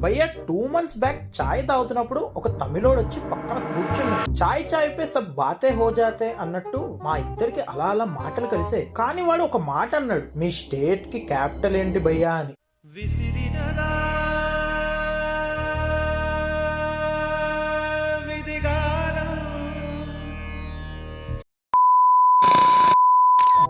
భయ్యా 2 months back చాయ్ తాగుతున్నప్పుడు ఒక తమిళోడు వచ్చి పక్కన కూర్చున్నాడు. చాయ్ పే సబ్ బాతే హో జాతే అన్నట్టు మా ఇద్దరికి అలా అలా మాటలు కలిసే. కానీ వాడు ఒక మాట అన్నాడు, మీ స్టేట్ కి క్యాపిటల్ ఏంటి భయ్యా అని.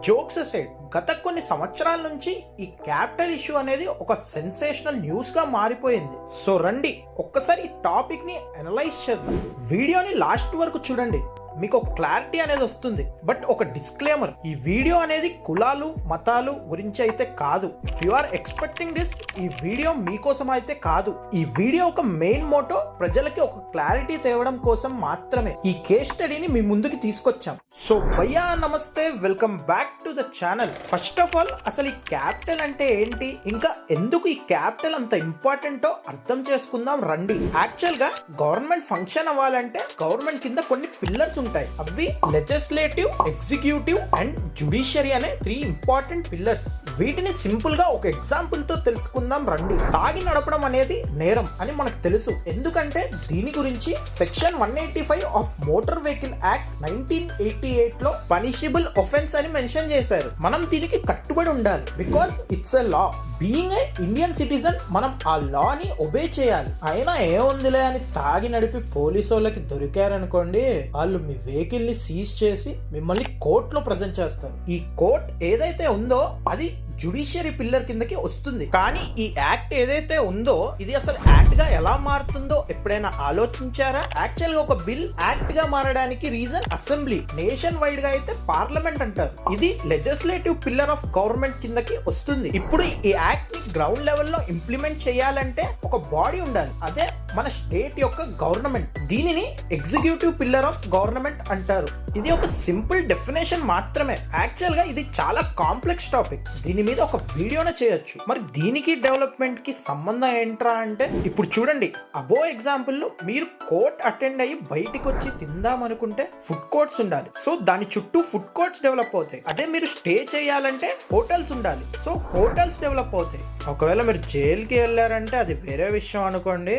జోక్స్ అసైడ్, గత కొన్ని సంవత్సరాల నుంచి ఈ క్యాపిటల్ ఇష్యూ అనేది ఒక సెన్సేషనల్ న్యూస్ గా మారిపోయింది. సో రండి ఒక్కసారి ఈ టాపిక్ ని అనలైజ్ చేద్దాం. వీడియోని లాస్ట్ వరకు చూడండి, మీకు ఒక క్లారిటీ అనేది వస్తుంది. బట్ ఒక డిస్క్లైమర్, ఈ వీడియో అనేది కులాలు మతాలు గురించి అయితే కాదు. If you are expecting this, ఈ వీడియో మీకోసం అయితే కాదు. ఈ వీడియో ఒక మెయిన్ మోటో ప్రజలకి ఒక క్లారిటీ తేవడం కోసం మాత్రమే ఈ కేస్ స్టడీని మీ ముందుకి తీసుకొచ్చాం. సో భయ్యా నమస్తే, welcome back to the channel. First of all అసలు ఈ క్యాపిటల్ అంటే ఏంటి, ఇంకా ఎందుకు ఈ క్యాపిటల్ అంత ఇంపార్టెంటో అర్థం చేసుకుందాం రండి. యాక్చువల్ గా గవర్నమెంట్ ఫంక్షన్ అవ్వాలంటే గవర్నమెంట్ కింద కొన్ని పిల్లర్స్ ఉంటాయి. అవి లెజిస్లేటివ్, ఎగ్జిక్యూటివ్ అండ్ జ్యుడిషియరీ అనే 3 ఇంపార్టెంట్ పిల్లర్స్. వీటిని సింపుల్ గా ఒక ఎగ్జాంపుల్ తో తెలుసుకుందాం రండి. తాగి నడపడం అనేది నేరం అని మనకు తెలుసు, ఎందుకంటే దీని గురించి section 185 of motor vehicle act 1988 లో పనిషబుల్ ఒఫెన్స్ అని మెన్షన్ చేశారు. మనం దీనికి కట్టుబడి ఉండాలి, because it's a law. Being a Indian citizen మనం ఆ లా ని ఒబే చేయాలి. అయినా ఏముందిలే అని తాగి నడిపి పోలీసు వాళ్ళకి దొరికారనుకోండి, వాళ్ళు మీ వెహికల్ ని సీజ్ చేసి మిమ్మల్ని కోర్టులో ప్రజెంట్ చేస్తారు. ఈ కోర్ట్ ఏదైతే ఉందో అది జ్యుడిషియరీ పిల్లర్ కిందకి వస్తుంది. కానీ ఈ యాక్ట్ ఏదైతే ఉందో ఇది అసలు యాక్ట్ గా ఎలా మారుతుందో ఎప్పుడైనా ఆలోచించారా? యాక్చువల్ గా ఒక బిల్ యాక్ట్ గా మారడానికి రీజన్ అసెంబ్లీ, నేషన్ వైడ్ గా అయితే పార్లమెంట్ అంటారు. ఇది లెజిస్లేటివ్ పిల్లర్ ఆఫ్ గవర్నమెంట్ కిందకి వస్తుంది. ఇప్పుడు ఈ యాక్ట్ ని గ్రౌండ్ లెవెల్ లో ఇంప్లిమెంట్ చేయాలంటే ఒక బాడీ ఉండాలి, అదే మన స్టేట్ యొక్క గవర్నమెంట్. దీనిని ఎగ్జిక్యూటివ్ పిల్లర్ ఆఫ్ గవర్నమెంట్ అంటారు. ఇది ఒక సింపుల్ డెఫినేషన్ మాత్రమే. యాక్చువల్ గా ఇది చాలా కాంప్లెక్స్ టాపిక్, దీని మీద ఒక వీడియోనే చేయొచ్చు. మరి దీనికి డెవలప్మెంట్ కి సంబంధం ఏంట్రా అంటే, ఇప్పుడు చూడండి, అబో ఎగ్జాంపుల్ లో మీరు కోర్ట్ అటెండ్ అయ్యి బయటికి వచ్చి తిందాం అనుకుంటే ఫుడ్ కోర్ట్స్ ఉండాలి. సో దాని చుట్టూ ఫుడ్ కోర్ట్స్ డెవలప్ అవుతాయి. అదే మీరు స్టే చేయాలంటే హోటల్స్ ఉండాలి. సో హోటల్స్ డెవలప్ అవుతాయి. ఒకవేళ మీరు జైలుకి వెళ్ళారంటే అది వేరే విషయం అనుకోండి.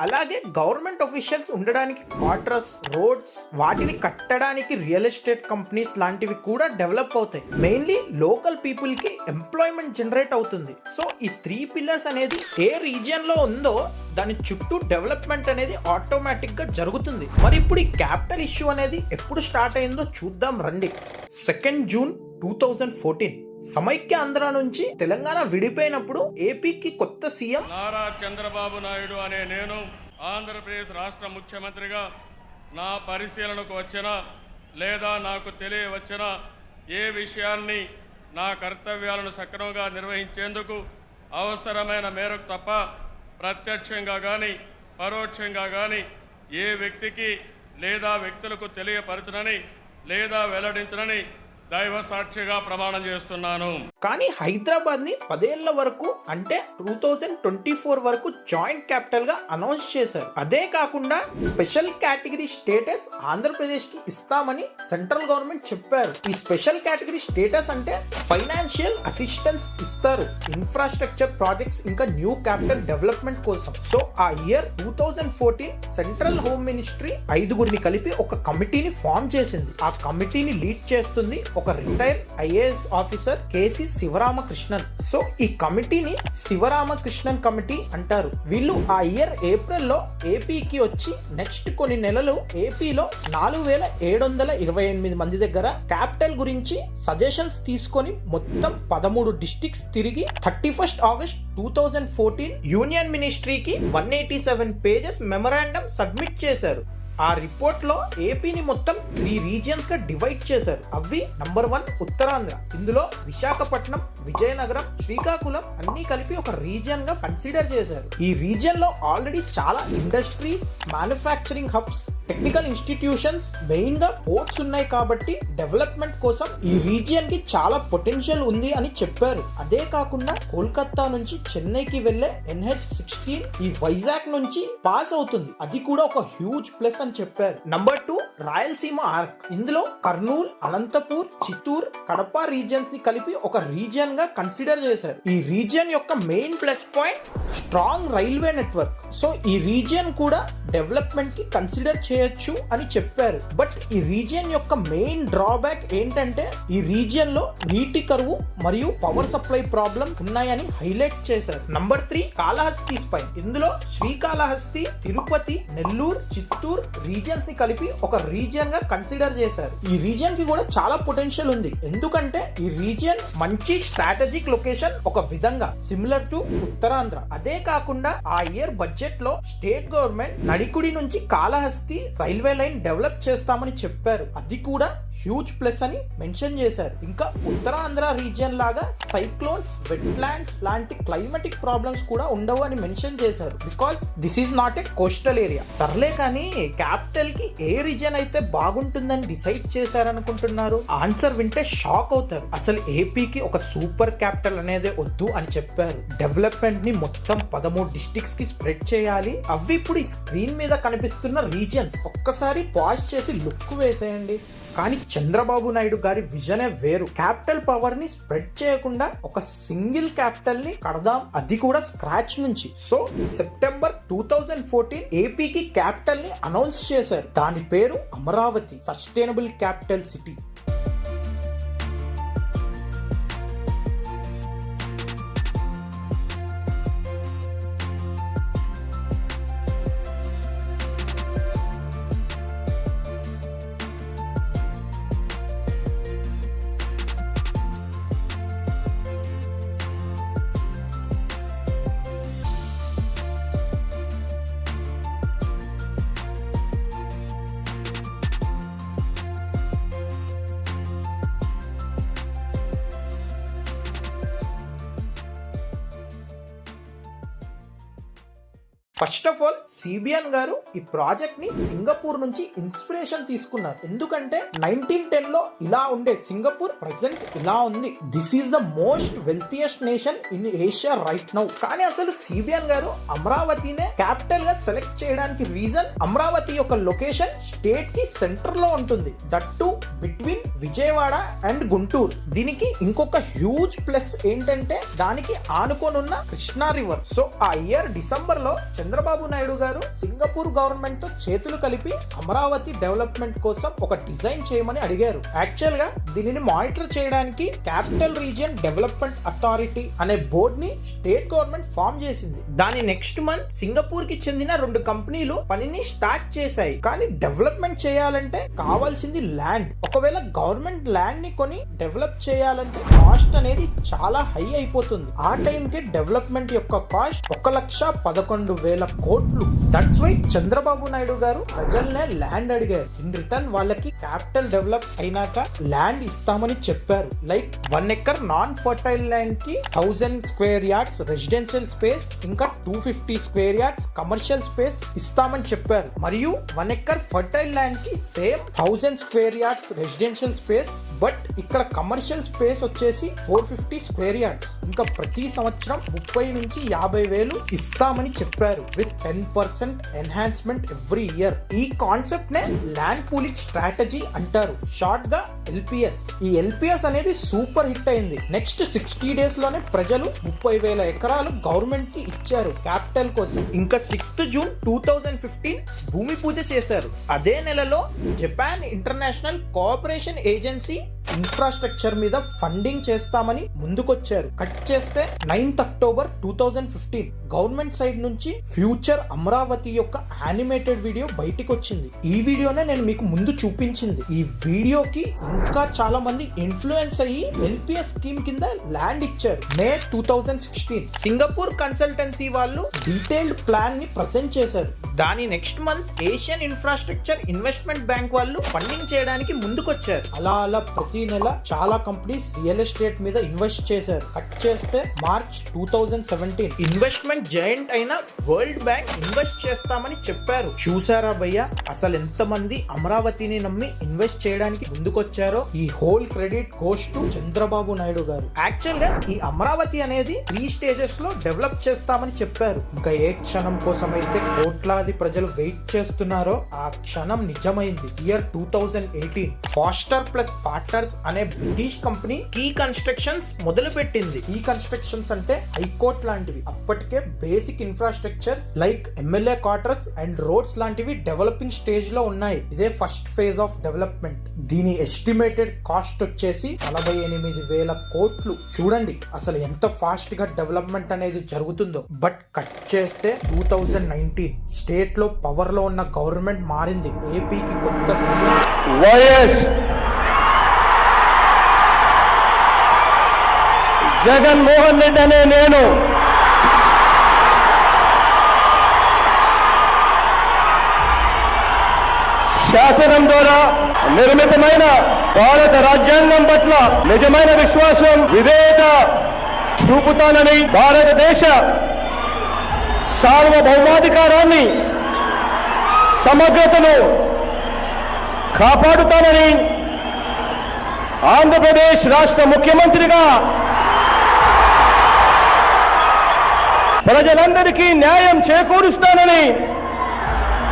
అలాగే గవర్నమెంట్ ఆఫీషియల్స్ ఉండడానికి క్వార్టర్స్, రోడ్స్, వాటిని కట్టడానికి రియల్ ఎస్టేట్ కంపెనీస్ లాంటివి కూడా డెవలప్ అవుతాయి. మెయిన్లీ లోకల్ పీపుల్ కి ఎంప్లాయ్మెంట్ జనరేట్ అవుతుంది. సో ఈ 3 పిల్లర్స్ అనేది ఏ రీజియన్ లో ఉందో దాని చుట్టూ డెవలప్మెంట్ అనేది ఆటోమేటిక్ గా జరుగుతుంది. మరి ఇప్పుడు ఈ క్యాపిటల్ ఇష్యూ అనేది ఎప్పుడు స్టార్ట్ అయిందో చూద్దాం రండి. 2 June 2014 సమైక్య ఆంధ్ర నుంచి తెలంగాణ విడిపోయినప్పుడు ఏపీకి కొత్త సీఎం నారా చంద్రబాబు నాయుడు అనే నేను ఆంధ్రప్రదేశ్ రాష్ట్ర ముఖ్యమంత్రిగా నా పరిశీలనకు వచ్చిన లేదా నాకు తెలియవచ్చిన ఏ విషయాన్ని నా కర్తవ్యాలను సక్రమంగా నిర్వహించేందుకు అవసరమైన మేరకు తప్ప ప్రత్యక్షంగా కానీ పరోక్షంగా కానీ ఏ వ్యక్తికి లేదా వ్యక్తులకు తెలియపరచనని లేదా వెల్లడించనని దైవ సాక్షిగా ప్రమాణం చేస్తున్నాను. కానీ హైదరాబాద్ ని 10 ఏళ్ల వరకు అంటే 2024 వరకు జాయింట్ క్యాపిటల్ గా అనౌన్స్ చేశారు. అదే కాకుండా స్పెషల్ కేటగిరీ స్టేటస్ ఆంధ్రప్రదేశ్ కి ఇస్తామని సెంట్రల్ గవర్నమెంట్ చెప్పారు. ఈ స్పెషల్ కేటగిరీ స్టేటస్ అంటే ఫైనాన్షియల్ అసిస్టెన్స్ ఇస్తారు ఇన్ఫ్రాస్ట్రక్చర్ ప్రాజెక్ట్స్ ఇంకా న్యూ క్యాపిటల్ డెవలప్మెంట్ కోసం. సో ఆ ఇయర్ 2014 సెంట్రల్ హోమ్ మినిస్ట్రీ 5గురిని కలిపి ఒక కమిటీని ఫామ్ చేసింది. ఆ కమిటీని లీడ్ చేస్తుంది ఒక retired IAS officer KC Sivaramakrishnan. So ఈ కమిటీని శివరామకృష్ణన్ కమిటీ అంటారు. వీళ్ళు ఆ ఇయర్ ఏప్రిల్ లో ఏపీకి వచ్చి నెక్స్ట్ కొన్ని నెలలు ఏపీలో 4728 మంది దగ్గర క్యాపిటల్ గురించి సజెషన్స్ తీసుకొని మొత్తం 13 డిస్ట్రిక్ట్స్ తిరిగి 31 August 2014 యూనియన్ మినిస్ట్రీకి 187 పేజెస్ మెమరాండం సబ్మిట్ చేశారు. ఆ రిపోర్ట్ లో ఏపీని మొత్తం 3 రీజియన్స్ గా డివైడ్ చేశారు. అవి నంబర్ 1 ఉత్తరాంధ్ర, ఇందులో విశాఖపట్నం, విజయనగరం, శ్రీకాకుళం అన్ని కలిపి ఒక రీజియన్ గా కన్సిడర్ చేశారు. ఈ రీజియన్ లో ఆల్రెడీ చాలా industries, manufacturing hubs, technical institutions main గా పోర్ట్స్ ఉన్నాయి కాబట్టి డెవలప్మెంట్ కోసం ఈ రీజియన్ కి చాలా పొటెన్షియల్ ఉంది అని చెప్పారు. అదే కాకుండా కోల్కతా నుంచి చెన్నైకి వెళ్లే NH-16 ఈ వైజాగ్ నుంచి పాస్ అవుతుంది, అది కూడా ఒక హ్యూజ్ ప్లస్ అని చెప్పారు. Number 2 Rayalaseema arc. ఇందులో కర్నూల్, అనంతపూర్, చిత్తూరు, కడప రీజియన్స్ ని కలిపి ఒక రీజియన్ గా కన్సిడర్ చేశారు. ఈ రీజియన్ యొక్క main plus point strong railway network. So ఈ రీజియన్ కూడా డెవలప్మెంట్ కి కన్సిడర్ చేయొచ్చు అని చెప్పారు. బట్ ఈ రీజియన్ యొక్క మెయిన్ డ్రాబ్యాక్ ఏంటంటే ఈ రీజియన్ లో నీటి కరువు మరియు పవర్ సప్లై ప్రాబ్లం ఉన్నాయని హైలైట్ చేశారు. Number 3 Kalahasti spine. ఇందులో శ్రీకాళహస్తి, తిరుపతి, నెల్లూరు, చిత్తూరు రీజియన్స్ ని కలిపి ఒక రీజియన్ గా కన్సిడర్ చేశారు. ఈ రీజియన్ కి కూడా చాలా పొటెన్షియల్ ఉంది, ఎందుకంటే ఈ రీజియన్ మంచి స్ట్రాటజిక్ లొకేషన్, ఒక విధంగా సిమిలర్ టు ఉత్తరాంధ్ర. అదే కాకుండా ఆ ఇయర్ బడ్జెట్ లో స్టేట్ గవర్నమెంట్ నడికుడి నుంచి కాళహస్తి రైల్వే లైన్ డెవలప్ చేస్తామని చెప్పారు, అది కూడా హ్యూజ్ ప్లస్ అని మెన్షన్ చేశారు. ఇంకా ఉత్తరాంధ్ర రీజియన్ లాగా సైక్లోన్స్, వెట్లాండ్స్ లాంటి క్లైమాటిక్ ప్రాబ్లమ్స్ కూడా ఉండవు అని మెన్షన్ చేశారు, because this is not a coastal area. సర్లే కానీ క్యాపిటల్ కి ఏ రీజియన్ అయితే బాగుంటుందని డిసైడ్ చేశారనుకుంటున్నారు? ఆన్సర్ వింటే షాక్ అవుతారు. అసలు ఏపీకి ఒక సూపర్ క్యాపిటల్ అనేది వద్దు అని చెప్పారు. డెవలప్మెంట్ ని మొత్తం 13 డిస్ట్రిక్ట్స్ కి స్ప్రెడ్ చేయాలి. అవి ఇప్పుడు ఈ స్క్రీన్ మీద కనిపిస్తున్న రీజియన్స్. ఒక్కసారి పాజ్ చేసి లుక్ వేసేయండి. కానీ చంద్రబాబు నాయుడు గారి విజనే వేరు. క్యాపిటల్ పవర్ ని స్ప్రెడ్ చేయకుండా ఒక సింగిల్ క్యాపిటల్ ని కడదాం, అది కూడా స్క్రాచ్ నుంచి. సో సెప్టెంబర్ 2014 ఏపీకి క్యాపిటల్ ని అనౌన్స్ చేశారు. దాని పేరు Amaravati, sustainable capital city. First of all CBN గారు ఈ ప్రాజెక్ట్ ని సింగపూర్ నుంచి ఇన్స్పిరేషన్ తీసుకున్నారు. ఎందుకంటే 1910 లో ఇలా ఉండే సింగపూర్ ప్రెసెంట్ ఇలా ఉంది. This is the most wealthiest nation in Asia right now. కానీ అసలు సిబిఎన్ గారు అమరావతినే క్యాపిటల్ గా సెలెక్ట్ చేయడానికి రీజన్, అమరావతి యొక్క లొకేషన్ స్టేట్ కి సెంటర్ లో ఉంటుంది, that to between Vijayawada and Guntur. దీనికి ఇంకొక హ్యూజ్ ప్లస్ ఏంటంటే దానికి ఆనుకోనున్న కృష్ణా రివర్. సో ఆ ఇయర్ డిసెంబర్ లో చంద్రబాబు నాయుడు గారు సింగపూర్ గవర్నమెంట్ తో చేతులు కలిపి అమరావతి డెవలప్మెంట్ కోసం ఒక డిజైన్ చేయమని అడిగారు. యాక్చువల్ గా దీనిని మానిటర్ చేయడానికి క్యాపిటల్ రీజియన్ డెవలప్మెంట్ అథారిటీ అనే బోర్డ్ ని స్టేట్ గవర్నమెంట్ ఫామ్ చేసింది. దాని నెక్స్ట్ మంత్ సింగపూర్ కి చెందిన 2 కంపెనీలు పనిని స్టార్ట్ చేశాయి. కానీ డెవలప్మెంట్ చేయాలంటే కావాల్సింది ల్యాండ్. ఒకవేళ గవర్నమెంట్ ల్యాండ్ ని కొని డెవలప్ చేయాలంటే కాస్ట్ అనేది చాలా హై అయిపోతుంది. ఆ టైం కి డెవలప్మెంట్ యొక్క కాస్ట్ 1,11,000 కోట్లు. దట్స్ వై చంద్రబాబు నాయుడు గారు ప్రజల్నే ల్యాండ్ అడిగారు. ఇన్ రిటర్న్ వాళ్ళకి క్యాపిటల్ డెవలప్ అయినాక ల్యాండ్ ఇస్తామని చెప్పారు. Like 1 acre non fertile land కి 1000 స్క్వేర్ యార్డ్స్ రెసిడెన్షియల్ స్పేస్, ఇంకా 250 స్క్వేర్ యార్డ్స్ కమర్షియల్ స్పేస్ ఇస్తామని చెప్పారు. మరియు 1 ఎకర్ ఫర్టైల్ ల్యాండ్ కి same 1000 square yards residential space, but ఇక్కడ కమర్షియల్ స్పేస్ వచ్చేసి 450 స్క్వేర్ యార్డ్స్. ఇంకా ప్రతి సంవత్సరం 30 నుంచి 50 వేలు ఇస్తామని చెప్పారు, విత్ 10% ఎన్హాన్స్మెంట్ ఎవ్రీ ఇయర్. ఈ కాన్సెప్ట్ నే ల్యాండ్ పూలింగ్ స్ట్రాటజీ అంటారు, షార్ట్ గా LPS. ఈ LPS అనేది సూపర్ హిట్ అయింది. నెక్స్ట్ 60 డేస్ లోనే ప్రజలు 30,000 ఎకరాలు గవర్నమెంట్ కి ఇచ్చారు క్యాపిటల్ కోసం. ఇంకా 6th జూన్ 2015 భూమి పూజ చేశారు. అదే నెలలో Japan international cooperation agency infrastructure మీద ఫండింగ్ చేస్తామని ముందుకొచ్చారు. కట్ చేస్తే 9th అక్టోబర్ 2015 గవర్నమెంట్ సైడ్ నుంచి ఫ్యూచర్ అమరావతి యొక్క యానిమేటెడ్ వీడియో బయటికి వచ్చింది. ఈ వీడియోనే నేను మీకు ముందు చూపించింది. ఈ వీడియోకి ఇంకా చాలా మంది ఇన్ఫ్లుయెన్స్ అయ్యి LPS స్కీమ్ కింద ల్యాండ్ ఇచ్చారు. మే 2016 సింగపూర్ కన్సల్టెన్సీ వాళ్ళు డీటెయిల్డ్ ప్లాన్ ని ప్రజెంట్ చేశారు. దాని next month Asian infrastructure investment bank వాళ్ళు ఫండింగ్ చేయడానికి ముందుకొచ్చారు. అలా ప్రతి నెల చాలా కంపెనీస్ రియల్ ఎస్టేట్ మీద ఇన్వెస్ట్ చేశారు. కట్ చేస్తే మార్చ్ 2017 ఇన్వెస్ట్మెంట్ జైంట్ అయిన వరల్డ్ బ్యాంక్ ఇన్వెస్ట్ చేస్తామని చెప్పారు. చూసారా భయ్య, అసలు ఎంత మంది అమరావతిని నమ్మి ఇన్వెస్ట్ చేయడానికి ముందుకొచ్చారో. ఈ whole credit goes to Chandrababu Naidu గారు. యాక్చువల్ గా ఈ అమరావతి అనేది 3 స్టేజెస్ లో డెవలప్ చేస్తామని చెప్పారు. ఇంకా ఏ క్షణం కోసం అయితే కోట్లాది ప్రజలు వెయిట్ చేస్తున్నారో ఆ క్షణం నిజమైంది. ఇయర్ 2018 ఫాస్టర్ ప్లస్ పార్ట్నర్స్ అనే బ్రిటిష్ కంపెనీ కీ కన్స్ట్రక్షన్స్ మొదలు పెట్టింది. ఈ కన్స్ట్రక్షన్స్ అంటే హైకోర్ట్ లాంటివి. అప్పటికే basic infrastructures like MLA quarters and roads లాంటివి డెవలపింగ్ స్టేజ్ లో ఉన్నాయి. ఇదే ఫస్ట్ ఫేజ్ ఆఫ్ డెవలప్మెంట్. దీని ఎస్టిమేటెడ్ కాస్ట్ వచ్చేసి 48,000 కోట్లు. చూడండి అసలు ఎంత ఫాస్ట్ గా డెవలప్మెంట్ అనేది జరుగుతుందో. బట్ కట్ చేస్తే 2019 స్టేట్ లో పవర్ లో ఉన్న గవర్నమెంట్ మారింది. ఏపీకి కొత్త సీఎం వైఎస్ జగన్మోహన్ రెడ్డి అనే నేను శాసనం ద్వారా నిర్మితమైన భారత రాజ్యాంగం పట్ల నిజమైన విశ్వాసం, విధేయత చూపుతానని, భారతదేశ సార్వభౌమాధికారాన్ని, సమగ్రతను కాపాడుతానని ఆంధ్రప్రదేశ్ రాష్ట్ర ముఖ్యమంత్రిగా ప్రజలందరికీ న్యాయం చేకూరుస్తానని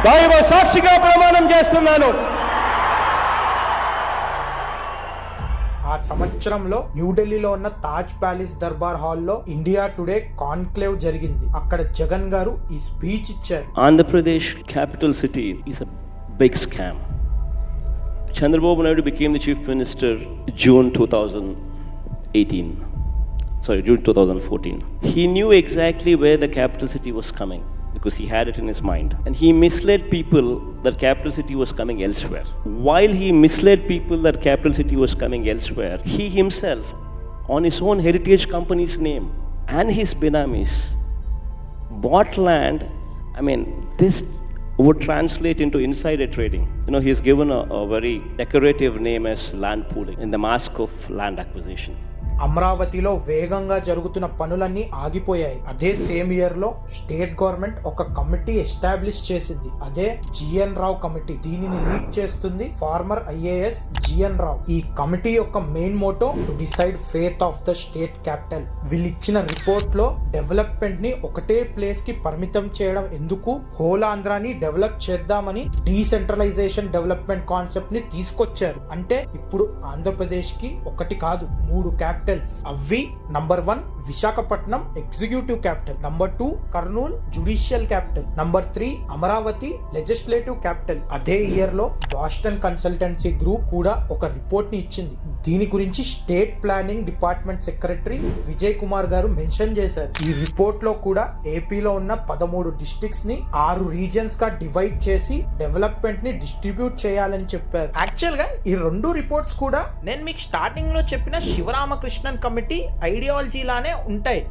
దైవ సాక్షిగా ప్రమాణం చేస్తున్నాను. ఆ సంవత్సరంలో న్యూఢిల్లీలో ఉన్న తాజ్ ప్యాలెస్ దర్బార్ హాల్లో ఇండియా టుడే కాన్క్లేవ్ జరిగింది. అక్కడ జగన్ గారు ఈ స్పీచ్ ఇచ్చారు. Andhra Pradesh capital city is a big scam. Chandrababu Naidu became the chief minister June 2014. He knew exactly where the capital city was coming because he had it in his mind. And he misled people that capital city was coming elsewhere. While he misled people that capital city was coming elsewhere, he himself, on his own heritage company's name and his benamis, bought land. I mean, this would translate into insider trading. You know, he's given a very decorative name as land pooling in the mask of land acquisition. అమరావతిలో వేగంగా జరుగుతున్న పనులన్నీ ఆగిపోయాయి. అదే same year లో state government ఒక committee establish చేసింది. అదే జిఎన్ రావు కమిటీ. దీనిని లీడ్ చేస్తుంది ఫార్మర్ ఐఏఎస్ జిఎన్ రావు. ఈ కమిటీ యొక్క main motto to decide faith of the state capital. వీళ్ళు ఇచ్చిన రిపోర్ట్ లో డెవలప్మెంట్ ని ఒకటే ప్లేస్ కి పరిమితం చేయడం ఎందుకు, హోల్ ఆంధ్రాని డెవలప్ చేద్దామని డీసెంట్రలైజేషన్ డెవలప్మెంట్ కాన్సెప్ట్ ని తీసుకొచ్చారు. అంటే ఇప్పుడు ఆంధ్రప్రదేశ్ కి ఒకటి కాదు 3 క్యాపిటల్స్. అవి number 1 Visakhapatnam executive capital, number 2 Kurnool judicial capital, number 3 Amaravati legislative capital. అదే ఇయర్ లో బాస్టన్ కన్సల్టెన్సీ గ్రూప్ కూడా ఒక రిపోర్ట్ ని ఇచ్చింది. దీని గురించి state planning department secretary Vijay Kumar గారు మెన్షన్ చేశారు. ఈ రిపోర్ట్ లో కూడా ఏపీలో ఉన్న 13 డిస్ట్రిక్ట్స్ ని 6 రీజియన్స్ గా డివైడ్ చేసి డెవలప్మెంట్ ని డిస్ట్రిబ్యూట్ చేయాలని చెప్పారు. యాక్చువల్ గా ఈ 2 రిపోర్ట్స్ కూడా నేను మీకు స్టార్టింగ్ లో చెప్పిన శివరామకృష్ణన్ కమిటీ ఐడియాలజీ లానే ఉంటాయి.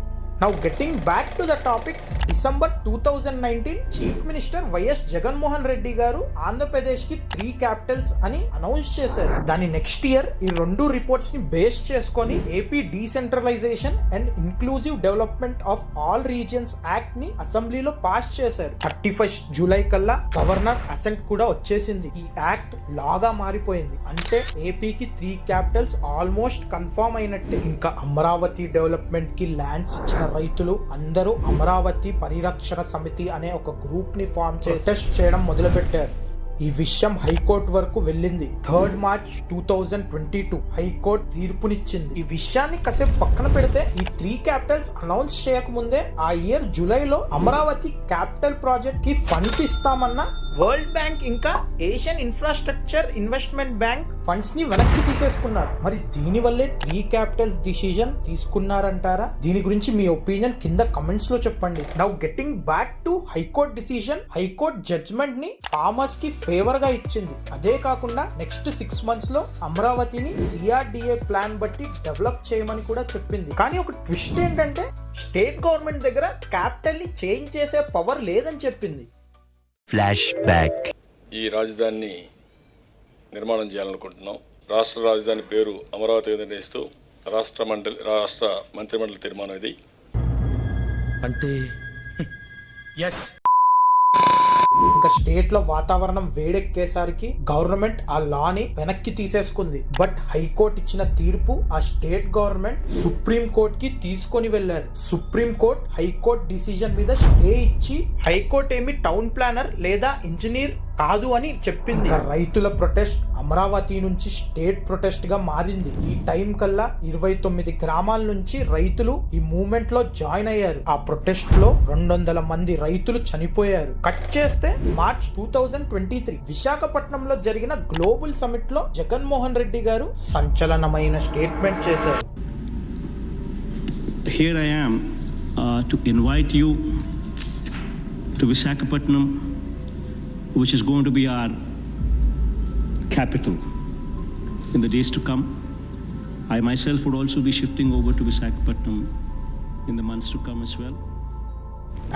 Now getting back to the topic, December 2019 chief minister YS Jaganmohan Reddy గారు ఆంధ్రప్రదేశ్ కి 3 క్యాపిటల్స్ అని అనౌన్స్ చేశారు. దాని నెక్స్ట్ ఇయర్ ఈ 2 రిపోర్ట్స్ ని బేస్ చేసుకొని AP decentralisation and inclusive development of all regions act ని అసెంబ్లీలో పాస్ చేశారు. 31 జూలై కల్లా గవర్నర్ అసెంట్ కూడా వచ్చేసింది. ఈ యాక్ట్ లాగా మారిపోయింది. అంటే ఏపీకి 3 క్యాపిటల్స్ ఆల్మోస్ట్ కన్ఫర్మ్ అయినట్టే. ఇంకా అమరావతి డెవలప్మెంట్ కి ల్యాండ్స్ ఇచ్చిన రైతులు అందరూ అమరావతి పరిరక్షణ సమితి అనే ఒక గ్రూప్ ని ఫామ్ చేసి ప్రొటెస్ట్ చేయడం మొదలు పెట్టారు. ఈ విషయం హైకోర్టు వరకు వెళ్ళింది. 3 మార్చ్ 2022 హైకోర్టు తీర్పునిచ్చింది. ఈ విషయాన్ని కాసేపు పక్కన పెడితే ఈ 3 క్యాపిటల్స్ అనౌన్స్ చేయకముందే ఆ ఇయర్ జూలైలో అమరావతి క్యాపిటల్ ప్రాజెక్ట్ కి ఫండ్స్ ఇస్తామన్న వరల్డ్ బ్యాంక్ ఇంకా Asian infrastructure investment bank funds ని వెనక్కి తీసేసుకున్నారు. మరి దీని వల్లే 3 క్యాపిటల్స్ డిసిజన్ తీసుకున్నారంటారా? దీని గురించి మీ ఒపీనియన్ కింద కమెంట్స్ లో చెప్పండి. Now getting back to high court decision, high court judgment ని ఫార్మర్స్ కి ఫేవర్ గా ఇచ్చింది. అదే కాకుండా నెక్స్ట్ 6 మంత్స్ లో అమరావతిని సిఆర్డిఏ ప్లాన్ బట్టి డెవలప్ చేయమని కూడా చెప్పింది. కానీ ఒక ట్విస్ట్ ఏంటంటే స్టేట్ గవర్నమెంట్ దగ్గర క్యాపిటల్ ని చేంజ్ చేసే పవర్ లేదని చెప్పింది. Flash back. ఈ రాజధానిని నిర్మాణం చేయాలనుకుంటున్నాం. రాష్ట్ర రాజధాని పేరు అమరావతి నిర్ణయిస్తూ రాష్ట్ర మంత్రిమండలి తీర్మానం ఇది. అంటే ఇంకా స్టేట్ లో వాతావరణం వేడెక్కేసరికి గవర్నమెంట్ ఆ లాని వెనక్కి తీసేసుకుంది. బట్ హైకోర్టు ఇచ్చిన తీర్పు ఆ స్టేట్ గవర్నమెంట్ సుప్రీం కోర్ట్ కి తీసుకొని వెళ్లారు. సుప్రీం కోర్ట్ హైకోర్టు డిసిజన్ మీద స్టే ఇచ్చి హైకోర్టు ఏమి టౌన్ ప్లానర్ లేదా ఇంజనీర్ కాదు అని చెప్పింది. రైతుల ప్రొటెస్ట్ అమరావతి నుంచి స్టేట్ ప్రొటెస్ట్ గా మారింది. ఈ టైం కల్లా 29 గ్రామాల నుంచి రైతులు ఈ మూవ్మెంట్ లో జాయిన్ అయ్యారు. ఆ ప్రొటెస్ట్ లో 200 మంది రైతులు చనిపోయారు. కట్ చేస్తే మార్చ్ 2023 విశాఖపట్నంలో జరిగిన గ్లోబల్ సమిట్ లో జగన్మోహన్ రెడ్డి గారు సంచలనమైన స్టేట్మెంట్ చేశారు. Here I am to invite you to Visakhapatnam, which is going to be our capital in the days to come. I myself would also be shifting over to Visakhapatnam in the months to come as well.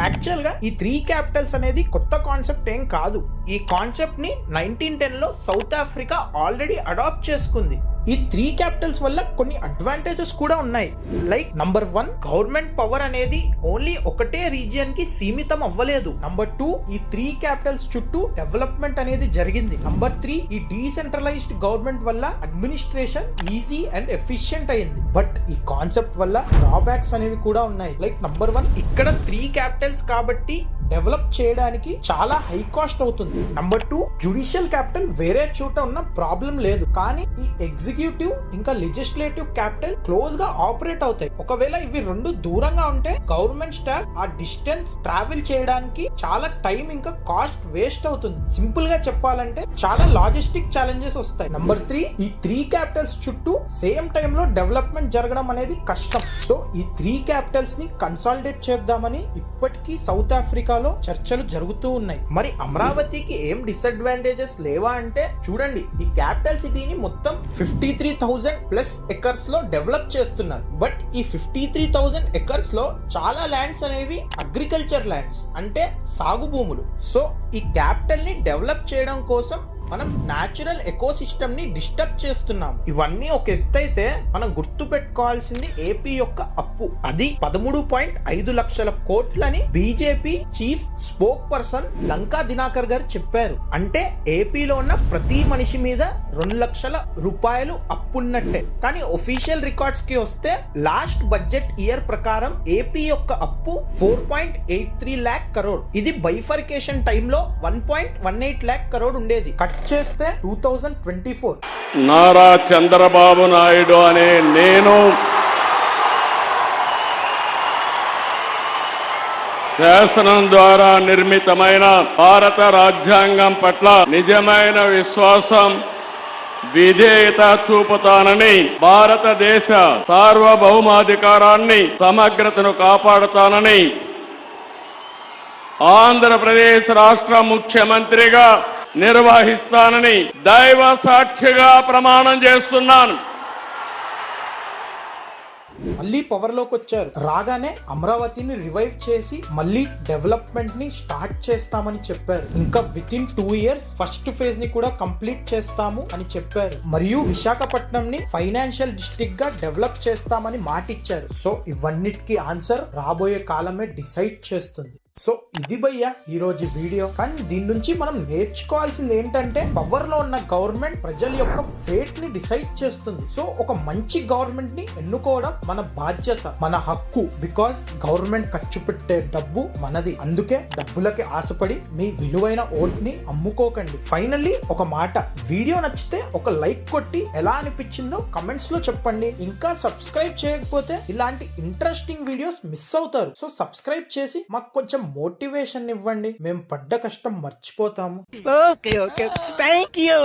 Actual గా ఈ 3 Capitals అనేది కొత్త concept ఏం కాదు. ఈ concept ని 1910 లో south Africa already adapt చేసుకుంది. ఈ 3 క్యాపిటల్స్ వల్ల కొన్ని అడ్వాంటేజెస్ కూడా ఉన్నాయి. లైక్ నంబర్ 1, గవర్నమెంట్ పవర్ అనేది ఓన్లీ ఒకటే రీజియన్ కి సీమితం అవ్వలేదు. నంబర్ 2, ఈ 3 క్యాపిటల్స్ చుట్టూ డెవలప్మెంట్ అనేది జరిగింది. నంబర్ 3, ఈ డీసెంట్రలైజ్డ్ గవర్నమెంట్ వల్ల అడ్మినిస్ట్రేషన్ ఈజీ అండ్ ఎఫిషియెంట్ అయింది. బట్ ఈ కాన్సెప్ట్ వల్ల డ్రాబ్యాక్స్ అనేవి కూడా ఉన్నాయి. లైక్ నంబర్ 1, ఇక్కడ 3 క్యాపిటల్స్ కాబట్టి డెవలప్ చేయడానికి చాలా హై కాస్ట్ అవుతుంది. నంబర్ 2, జ్యుడిషియల్ క్యాపిటల్ వేరే చోట ఉన్న ప్రాబ్లం లేదు, కానీ ఈ ఎగ్జిక్యూటివ్ ఇంకా లెజిస్లేటివ్ క్యాపిటల్ క్లోజ్ గా ఆపరేట్ అవుతాయి. ఒకవేళ ఇవి రెండు దూరంగా ఉంటే గవర్నమెంట్ స్టాఫ్ ఆ డిస్టెన్స్ ట్రావెల్ చేయడానికి చాలా టైం ఇంకా కాస్ట్ వేస్ట్ అవుతుంది. సింపుల్ గా చెప్పాలంటే చాలా లాజిస్టిక్ ఛాలెంజెస్ వస్తాయి. నంబర్ 3, ఈ 3 క్యాపిటల్స్ చుట్టూ సేమ్ టైం లో డెవలప్మెంట్ జరగడం అనేది కష్టం. సో ఈ 3 క్యాపిటల్స్ ని కన్సాలిడేట్ చేద్దామని ఇప్పటికీ సౌత్ ఆఫ్రికాలో చర్చలు జరుగుతూ ఉన్నాయి. మరి అమరావతికి ఏం డిసడ్వాంటేజెస్ లేవా అంటే చూడండి, ఈ క్యాపిటల్ సిటీని మొత్తం 53,000+ ఎకర్స్ లో డెవలప్ చేస్తున్నారు. బట్ ఈ 53,000 ఎకర్స్ లో చాలా ల్యాండ్స్ అనేవి అగ్రికల్చర్ ల్యాండ్స్, అంటే సాగు భూములు. సో ఈ క్యాపిటల్ ని డెవలప్ చేయడం కోసం మనం న్యాచురల్ ఎకోసిస్టమ్ ని డిస్టర్బ్ చేస్తున్నాం. ఇవన్నీ ఒక ఎత్తు అయితే మనం గుర్తు పెట్టుకోవాల్సింది ఏపీ యొక్క అప్పు. అది 13.5 లక్షల కోట్లని BJP chief spokesperson Lanka Dinakar garu చెప్పారు. అంటే ఏపీలో ఉన్న ప్రతి మనిషి మీద 2 లక్షల రూపాయలు అప్పున్నట్టే. కానీ ఒఫీషియల్ రికార్డ్స్ కి వస్తే లాస్ట్ బడ్జెట్ ఇయర్ ప్రకారం ఏపీ యొక్క అప్పు 4.83 lakh crore. ఇది బైఫర్కేషన్ టైంలో 1.18 lakh crore ఉండేది. కట్ చేస్తే 2024 నారా చంద్రబాబు నాయుడు అనే నేను శాసనం ద్వారా నిర్మితమైన భారత రాజ్యాంగం పట్ల నిజమైన విశ్వాసం, విధేయత చూపుతానని, భారతదేశ సార్వభౌమాధికారాన్ని, సమగ్రతను కాపాడుతానని ఆంధ్రప్రదేశ్ రాష్ట్ర ముఖ్యమంత్రిగా నిర్వహిస్తానని దైవ సాక్షిగా ప్రమాణం చేస్తున్నాను. మళ్ళీ పవర్ లోకి వచ్చారు. రాగానే అమరావతిని రివైవ్ చేసి మళ్ళీ డెవలప్మెంట్ ని స్టార్ట్ చేస్తామని చెప్పారు. ఇంకా with in 2 years first phase ని కూడా కంప్లీట్ చేస్తాము అని చెప్పారు. మరియు విశాఖపట్నం ని ఫైనాన్షియల్ డిస్ట్రిక్ట్ గా డెవలప్ చేస్తామని మాట ఇచ్చారు. సో ఇవన్నిటికీ ఆన్సర్ రాబోయే కాలమే డిసైడ్ చేస్తుంది. సో ఇది భయ్యా ఈ రోజు వీడియో. కానీ దీని నుంచి మనం నేర్చుకోవాల్సింది ఏంటంటే పవర్ లో ఉన్న గవర్నమెంట్ ప్రజల యొక్క ఫేట్ ని డిసైడ్ చేస్తుంది. సో ఒక మంచి గవర్నమెంట్ ని ఎన్నుకోవడం మన బాధ్యత, మన హక్కు. బికాస్ గవర్నమెంట్ ఖర్చు పెట్టే డబ్బు మనది. అందుకే డబ్బులకి ఆశపడి మీ విలువైన ఓట్ ని అమ్ముకోకండి. ఫైనల్లీ ఒక మాట, వీడియో నచ్చితే ఒక లైక్ కొట్టి ఎలా అనిపించిందో కమెంట్స్ లో చెప్పండి. ఇంకా సబ్స్క్రైబ్ చేయకపోతే ఇలాంటి ఇంట్రెస్టింగ్ వీడియోస్ మిస్ అవుతారు. సో సబ్స్క్రైబ్ చేసి మాకు కొంచెం మోటివేషన్ ఇవ్వండి. మేము పడ్డ కష్టం మర్చిపోతాము. Okay thank you.